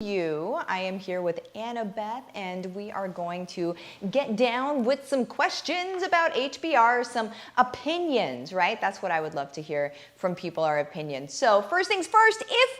You. I am here with Annabeth, and we are going to get down with some questions about HBR, some opinions, right? That's what I would love to hear from people, our opinions. So first things first, if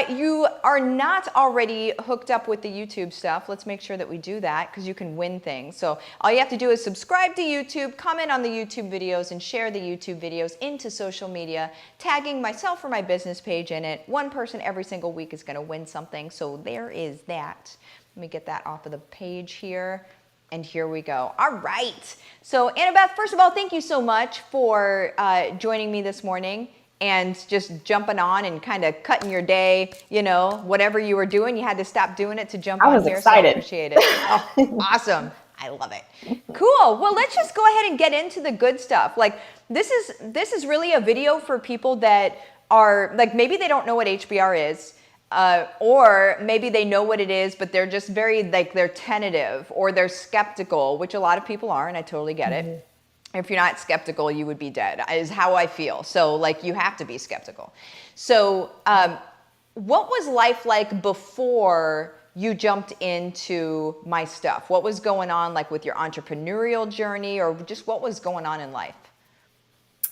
you are not already hooked up with the YouTube stuff, let's make sure that we do that because you can win things. So all you have to do is subscribe to YouTube, comment on the YouTube videos, and share the YouTube videos into social media, tagging myself or my business page in it. One person every single week is going to win something. So there is that. Let me get that off of the page here. And here we go. All right. So Annabeth, first of all, thank you so much for joining me this morning and just jumping on and kind of cutting your day, you know, whatever you were doing, you had to stop doing it to jump on here. I was excited. So I appreciate it. Oh, awesome. I love it. Cool. Well, let's just go ahead and get into the good stuff. Like this is really a video for people that are like, maybe they don't know what HBR is. Or maybe they know what it is, but they're just very, like, they're tentative or they're skeptical, which a lot of people are, and I totally get it. If you're not skeptical, you would be dead, is how I feel. So, like, you have to be skeptical. So, what was life like before you jumped into my stuff? What was going on, like, with your entrepreneurial journey, or just what was going on in life?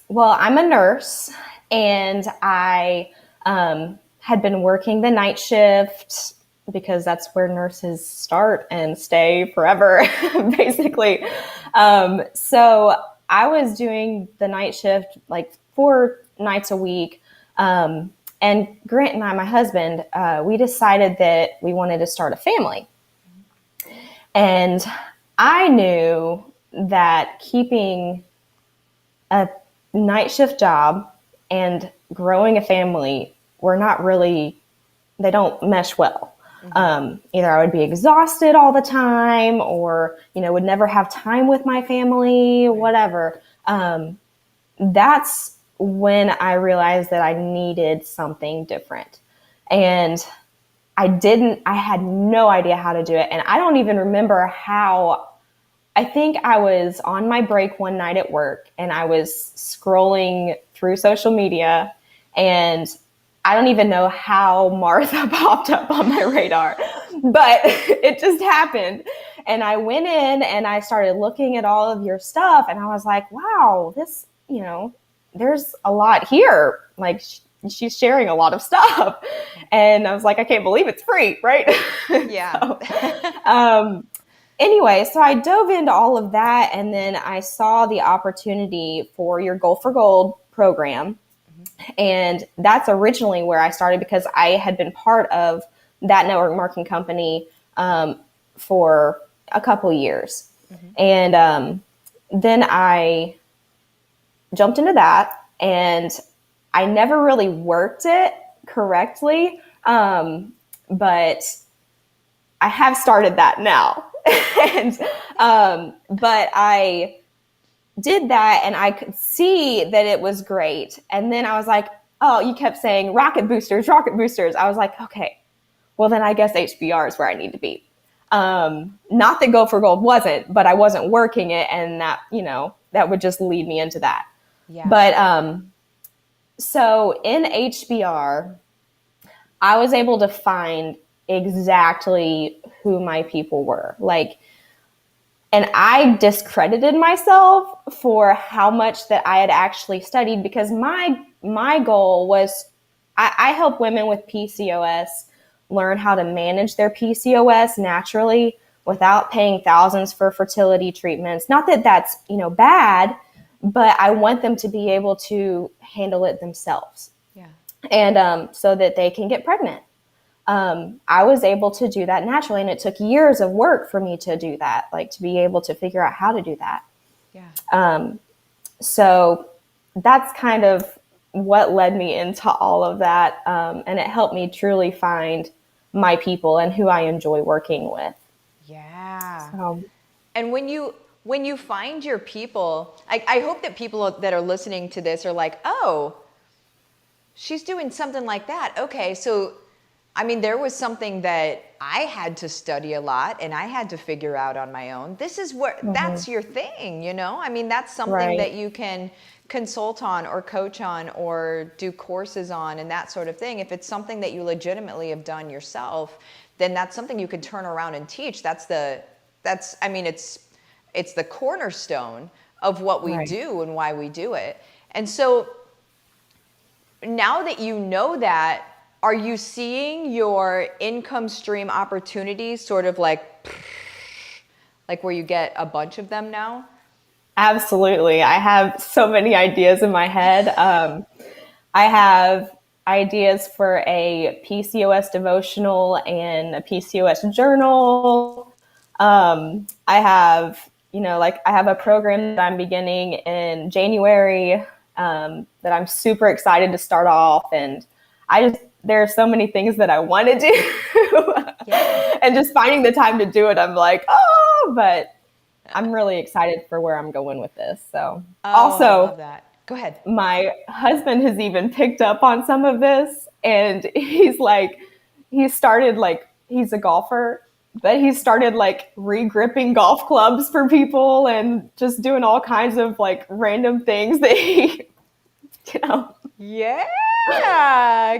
Well, I'm a nurse, and I had been working the night shift because that's where nurses start and stay forever, basically. So I was doing the night shift like 4 nights a week. And Grant and I, my husband, we decided that we wanted to start a family. And I knew that keeping a night shift job and growing a family were not really, they don't mesh well. Either I would be exhausted all the time or, would never have time with my family, whatever. That's when I realized that I needed something different. And I had no idea how to do it. And I don't even remember how. I think I was on my break one night at work and I was scrolling through social media, and I don't even know how Martha popped up on my radar, but it just happened. And I went in and I started looking at all of your stuff, and I was like, wow, this, there's a lot here. Like she's sharing a lot of stuff. And I was like, I can't believe it's free, right? Yeah. Anyway, so I dove into all of that, and then I saw the opportunity for your Goal for Gold program. And that's originally where I started because I had been part of that network marketing company for a couple years. And then I jumped into that, and I never really worked it correctly, but I have started that now. And but I did that and I could see that it was great. And then I was like, oh, you kept saying rocket boosters. I was like, okay, well then I guess HBR is where I need to be. Not that Go for Gold wasn't, but I wasn't working it, and that, that would just lead me into that. Yeah. But so in HBR, I was able to find exactly who my people were. And I discredited myself for how much that I had actually studied, because my goal was, I help women with PCOS learn how to manage their PCOS naturally without paying thousands for fertility treatments. Not that that's, bad, but I want them to be able to handle it themselves. Yeah. And so that they can get pregnant. I was able to do that naturally, and it took years of work for me to do that, to be able to figure out how to do that. Yeah. So that's kind of what led me into all of that. And it helped me truly find my people and who I enjoy working with. Yeah. So. And when you find your people, I hope that people that are listening to this are like, oh, she's doing something like that. Okay. So, there was something that I had to study a lot and I had to figure out on my own. This is where that's your thing, that's something that you can consult on or coach on or do courses on and that sort of thing. If it's something that you legitimately have done yourself, then that's something you could turn around and teach. I mean, it's the cornerstone of what we Right. do and why we do it. And so now that you know that, are you seeing your income stream opportunities sort of like where you get a bunch of them now? Absolutely. I have so many ideas in my head. I have ideas for a PCOS devotional and a PCOS journal. I have, I have a program that I'm beginning in January that I'm super excited to start off. And there are so many things that I want to do. Yeah. And just finding the time to do it, I'm like, but I'm really excited for where I'm going with this. So I also, love that. Go ahead. my husband has even picked up on some of this, and he's a golfer, but he started like re-gripping golf clubs for people and just doing all kinds of like random things that he, you know. Yeah.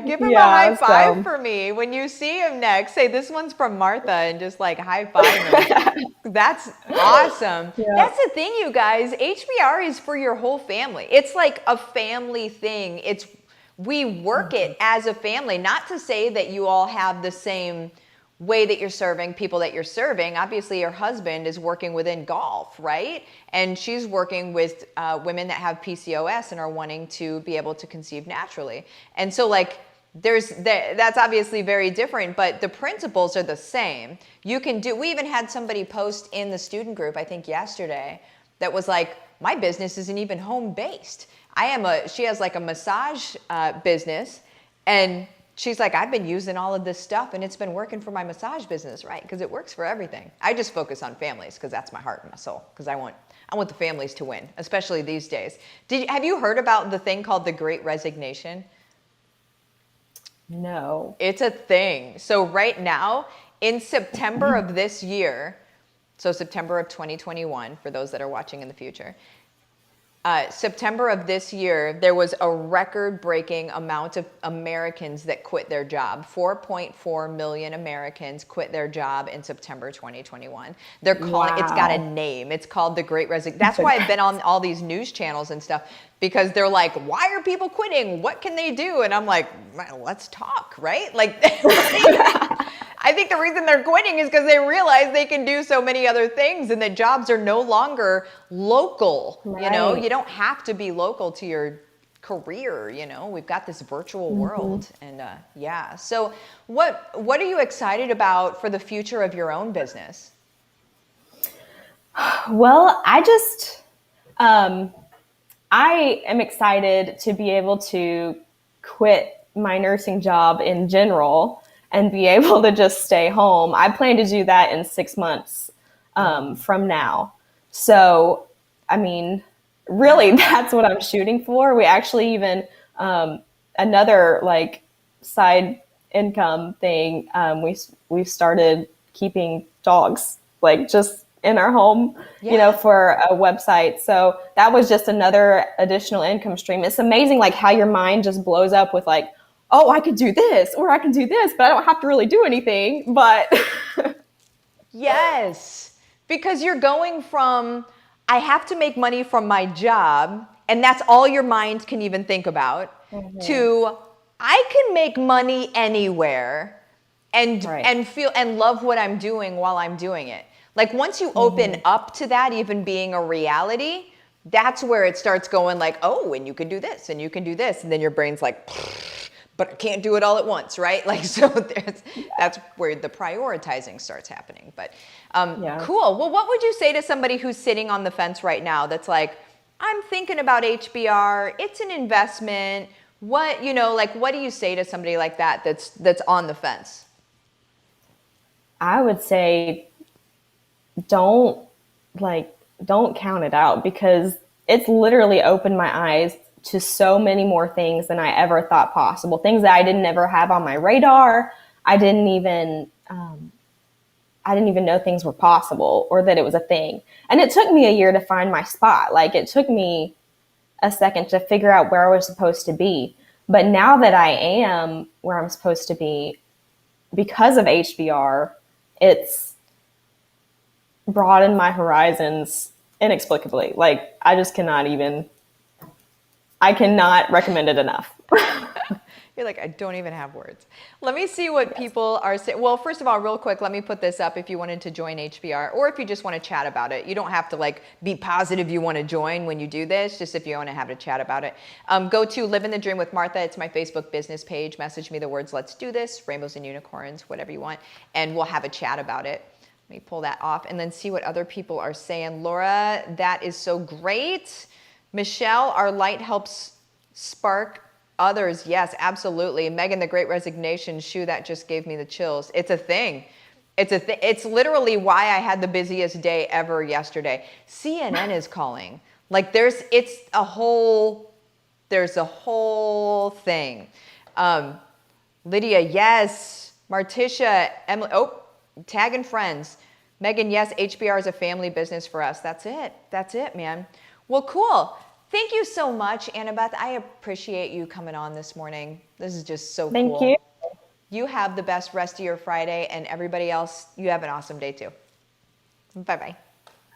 Give him a Yeah, high five so for me. When you see him next, say this one's from Martha and just like high five him. That's awesome. yeah. That's the thing, you guys. HBR is for your whole family. It's like a family thing. We work it as a family, not to say that you all have the same way that you're serving people that you're serving. Obviously, your husband is working within golf, right? And she's working with women that have PCOS and are wanting to be able to conceive naturally. And so like that's obviously very different, but the principles are the same. We even had somebody post in the student group, I think yesterday, that was like, my business isn't even home based. She has like a massage business, and she's like, I've been using all of this stuff and it's been working for my massage business, right? Because it works for everything. I just focus on families because that's my heart and my soul, because I want the families to win, especially these days. Have you heard about the thing called the Great Resignation? No. It's a thing. So right now, in September of this year, so September of 2021, for those that are watching in the future, September of this year, there was a record-breaking amount of Americans that quit their job. 4.4 million Americans quit their job in September 2021. They're calling It's got a name. It's called the Great Resignation. That's why I've been on all these news channels and stuff, because they're like, why are people quitting? What can they do? And I'm like, well, let's talk, right? Like, I think the reason they're quitting is because they realize they can do so many other things and that jobs are no longer local. Right. You know, you don't have to be local to your career. You know, we've got this virtual world, and yeah. So what are you excited about for the future of your own business? Well, I am excited to be able to quit my nursing job in general and be able to just stay home. I plan to do that in 6 months from now. So, I mean, really, that's what I'm shooting for. We actually even, another like side income thing, we started keeping dogs, like just in our home, for a website. So that was just another additional income stream. It's amazing like how your mind just blows up with like, oh, I could do this or I can do this, but I don't have to really do anything. But yes, because you're going from, I have to make money from my job, and that's all your mind can even think about, to I can make money anywhere and feel and love what I'm doing while I'm doing it. Like once you open up to that even being a reality, that's where it starts going like, oh, and you can do this and you can do this. And then your brain's like, but I can't do it all at once, right? Like, so that's where the prioritizing starts happening. But cool. Well, what would you say to somebody who's sitting on the fence right now that's like, I'm thinking about HBR, it's an investment. What do you say to somebody like that that's on the fence? I would say don't count it out, because it's literally opened my eyes to so many more things than I ever thought possible. Things that I didn't ever have on my radar. I didn't even know things were possible or that it was a thing. And it took me a year to find my spot. Like it took me a second to figure out where I was supposed to be. But now that I am where I'm supposed to be, because of HBR, it's broadened my horizons inexplicably. Like, I just cannot even, I cannot recommend it enough. You're like, I don't even have words. Let me see what people are saying. Well, first of all, real quick, let me put this up if you wanted to join HBR, or if you just want to chat about it. You don't have to like be positive you want to join when you do this, just if you want to have a chat about it. Go to Livin the Dream with Martha. It's my Facebook business page. Message me the words, let's do this, rainbows and unicorns, whatever you want, and we'll have a chat about it. Let me pull that off and then see what other people are saying. Laura, that is so great. Michelle, our light helps spark others. Yes, absolutely. Megan, the Great Resignation, shoe that just gave me the chills. It's a thing. It's literally why I had the busiest day ever yesterday. CNN is calling. Like there's a whole thing. Lydia, yes. Martisha, Emily, tagging friends. Megan, yes, HBR is a family business for us. That's it, man. Well, cool. Thank you so much, Annabeth. I appreciate you coming on this morning. This is just so cool. Thank you. You have the best rest of your Friday, and everybody else, you have an awesome day too. Bye-bye.